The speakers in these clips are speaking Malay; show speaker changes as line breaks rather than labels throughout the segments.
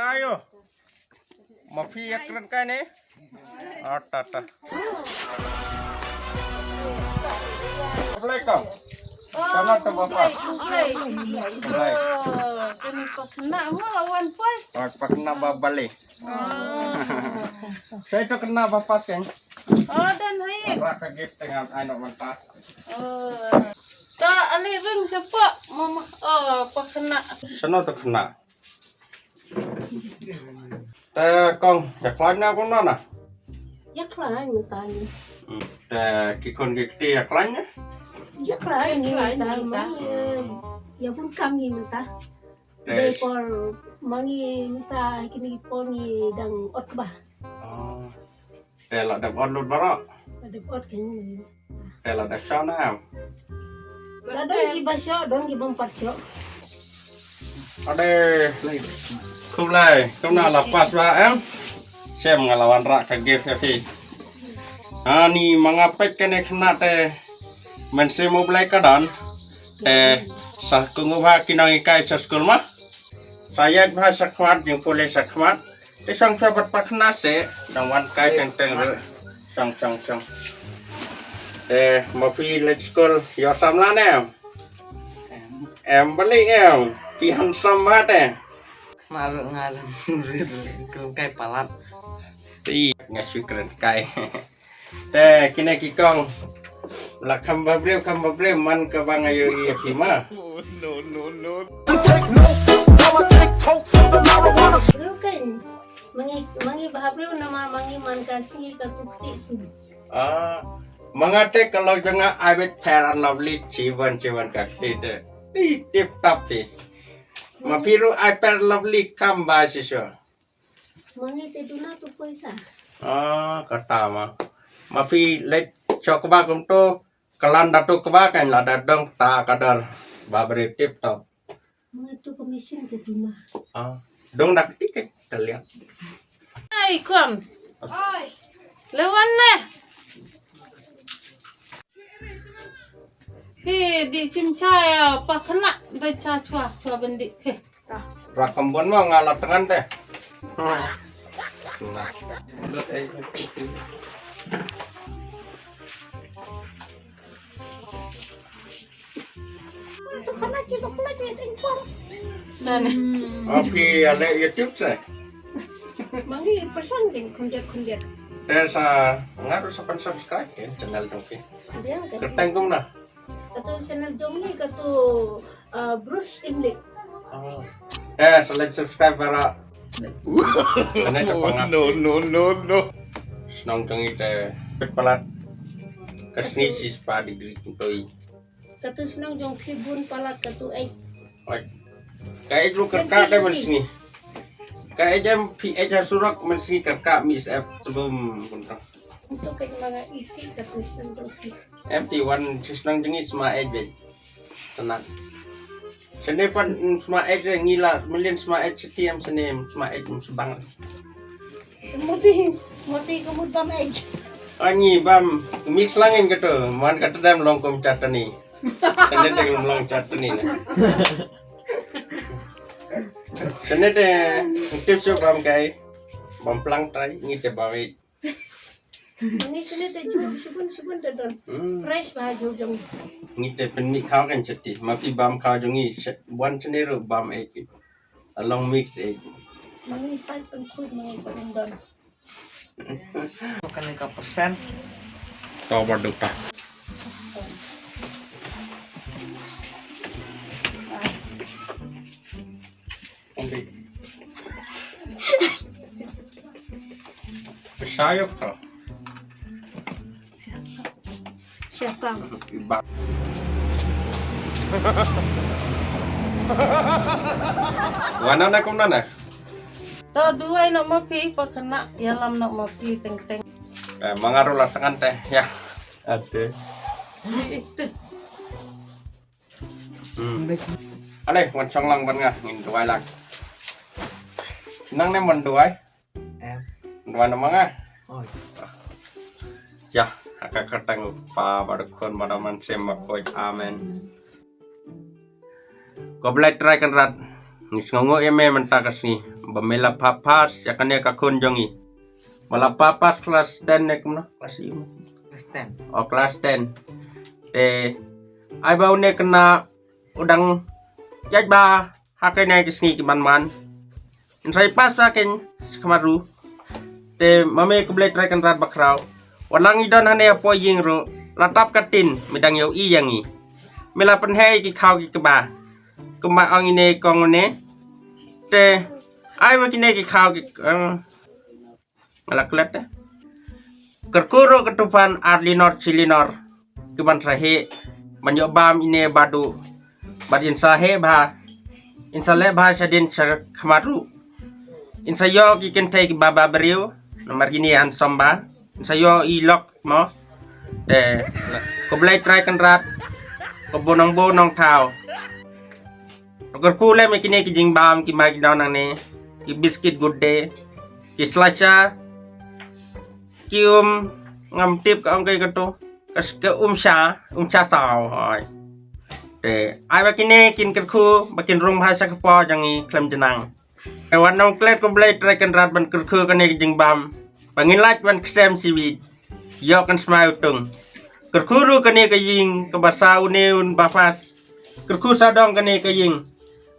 ayo. Mafia keren kan nih? Tata. Assalamualaikum. Sana tuh bapak. Baik.
Kami kena mau lawan pun.
Pak kena balik. Saya itu kena bapak kan?
Oh dan hai.
Raka gift dengan anak mentah.
Tak alih ring siapa? Mama pak kena.
Sana tuh kena. Kong, ya klanya pun mana?
Ya klain tanya.
Kikon kikti ya klanya?
Ya klain tanya. Ya pun kami minta. Depor mangi minta kini pongi dang ot bah.
Oh. Tela ada onlut barok.
Ada ot kini.
Tela ada sana.
Dong giba syo, dong giba empat syo.
Ada Kumlai, lepas ba em? Saya mengelawan rak kaget kafi. Ani mengapek kene kena teh mensi mau belai kadan sah kungubha kinang ikai sekolah mah. Saya bahasa khmat yang boleh sakmat. Sang sahabat pakna se dangwan kai teng sang. Mafi let's school yo samlan em balik em pihan sambat
ngaran keren kai palat
ngasih keren kai kini kikong lah kambabrew man ke bang ayo iya kima
Bro kan mangi bahabrew nama mangi man kasih ka tukti su.
mengate kalau jangan abet fair and lovely ciwan kakti deh tip top sih mapiru I fair lovely kamba sisyo
Mangi te duna tu poisa.
Kata mah mapi let cok ba kum to kalan datu keba kan la dadong ta kadar babri tip top
Mangi tu komisin te duna.
dong dak tiket kalian
Hai kon. Oi. Lewan ne. He di cincaya pak kena baca cua bendik he.
rakambon mah ngalat tengan teh nah
Tu kena cuci pula cuci tengkor. Dan
oke ada YouTube saya
mangi pesan ding kunjat.
sa ngaruh sopan subscribe kan channel dong sih
Dia kan.
ketengkum nah
Katu channel jom ni katu Bruce Imlik.
selain subscribe para karena cepat no senang cengi teh pelat kesni sis pa di kutoi
Katu senang jong kibun palat katu ai.
kayak lu kerka deh menisni kayak jam aja surak menisni kerka mis sebelum kontrak
Untuk kayak mana isi katu senang jong kibun.
MT1 senang cengi semua aja tenang senepan semua aja ngila melian semua aja setiap senem semua aja sebang
Mati kemud bam aja.
Anyi bam mix langin gitu man kata dalam longkom catani tanda dalam long catani tanda deh tips bam kai bam pelang try ngite bawi
Ini sini teh jom subun dadon. Fresh baju jong.
ngite pen mi kau kan ceti mapi bam kau jongi buan cenero bam eki along mix eki
Mangi sai pengkud mangi pelendon.
bukan ka persen
tau berduka Besayok tau
Siasa.
Wana na kum nana?
To dua nak mapi pakena yalam nak mapi teng.
Mengaruh lah tangan teh ya. Ada.
Itu.
Ale, wancang lang ban nga ngin duay lang. Nang ne mon duay.
em
Duay na mga.
oi
Ya, kakakatang pa badukon madaman semakoy amen. Ko blay try kan rat. Ngis ngongo eme mentakas ni. bamela papas ya kane ka kunjongi mala papas kelas 10 nek mna kelas 5
Kristen.
oh kelas 10 te ai bau ne kena udang yaj ba hakene kisni ki man sai pas saken kamaru te mame ko blek trakan rat bakrau walang idon hane apo ying ro latap katin midang yo i yangi mela penhei ki khau ki ba kuma angine kongone te ai ma kine ki khau ki malaklet kerkuro ketufan arlinor cilinor kuman sahe banyak bam ine badu badin sahe ba insale ba sadin khamaru insayo ki kentai ki baba beriu nomor ini an somba insayo ilok mo te ko blai try kan rat ko bonong thau kerkule me kine ki jing bam ki magi daw nang ne ki biscuit good day ki slasha ki ngam tip ka ongkai kato kas ke cha tao hoi te ai ba kine kin kerku bakin rung bahasa kepo jangi klem jenang e wan nong klet ko blai try kan rat ban kerku kane ki jing bam bangin lach ban ksem siwi yo kan smile tung kerkuru kane ka ying ka basau neun bafas kerku sadong kane ka ying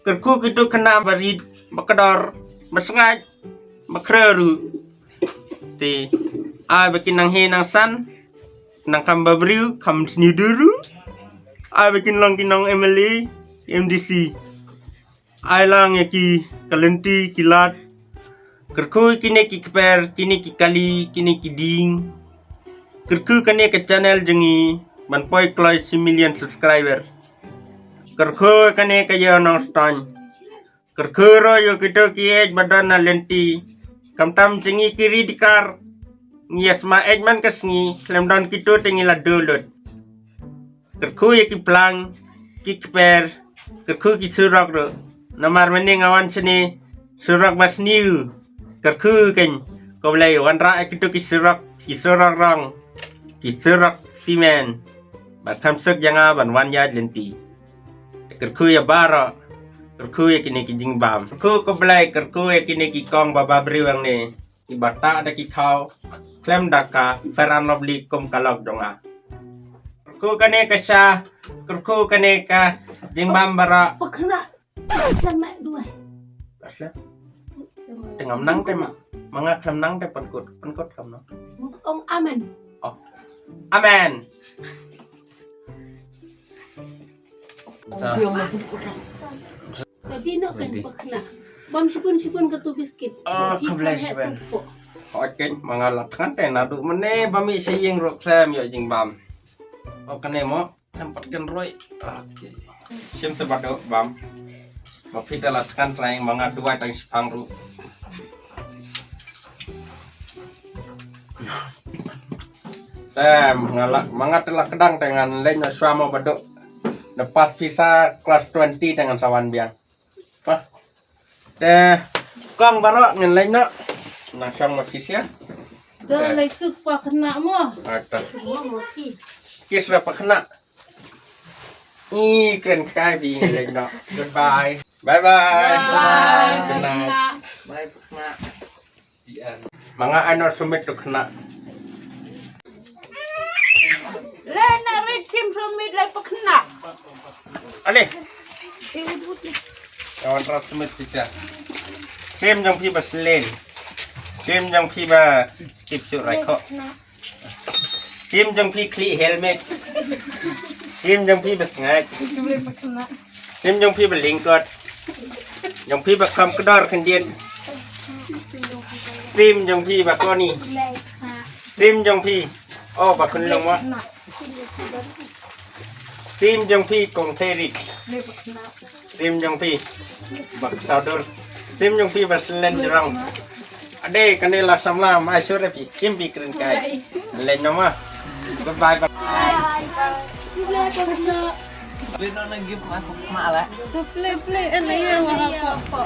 kerku kitu kena barid bakador masngaj makreru ti ai bakin nang he nang san nang kambabriu kam sniduru ai bakin lang kinang Emily MDC ai lang ki kalenti kilat kerku kini ki kfer kini ki kali kini ki ding kerku kane ke channel jengi ban poi kloi 1 million subscriber kerku kane ke yo nong stan kerku ro yo kito ki ej badana lenti kamtam jengi kiri dikar ngias ma ej man kesngi klemdon kito tingila dulut kerku ye ki plang ki kper kerku ki surak ro namar mening awan sini surak mas new kerku ken ko blai wanra kito ki surak rong ki surak timen bat kamsuk janga ban wan ya lenti kerku ya bara kerku ya kini ki jing bam kerku ko blai kerku ya kini ki kong baba briwang ne ki bata ada ki khau klem daka feran lovely kum kalok donga kerku kane kasha kerku kane ka jing bam bara
Pekena selama dua.
asla tengam nang te mga klem nang te penkut kam no
Ong amen.
oh amen
Jadi nak kan pekena. Bam sipun ketu biskuit.
Oh, kebelah sipun. Oke, mengalahkan tenadu mene bami saying rok sam yo jing bam. Oke mo tempatkan roy. Oke. Sim sebado bam. Mau kita latkan trying mga dua tang sipang ru. Mga telah kedang dengan lainnya suamo badok. Lepas visa kelas 20 dengan sawan biang. Wah. Kong barok ngin lainnya. Nang sang ofisia.
Dah like suka kena mo.
Ada.
Semua mati.
Kis apa kena? Keren kai bi lainnya. Goodbye. Bye bye. Good night.
Bye kena.
Mga ano sumit to kena.
Lena ricim sumit like pekena.
Ale. Kawan ras sumit bisa. Sim yang pi baslen. Sim yang pi ba tip su rai kho. Sim yang pi kli helmet. Sim yang pi basngai. Sim yang pi balingkot. Yang pi ba kam kedar kendien. Sim yang pi ba koni. Sim yang pi oh ba kun long wa. Sim yang pi kong terit. Sim yang pi bak saudor. Sim yang pi baslen jerang. Ade kanela samla mai sore pi. Sim pi keren kai. Len nama. Bye bye.
Sila pekena.
Play na nag-give masuk malah.
Play ano yan wala pa.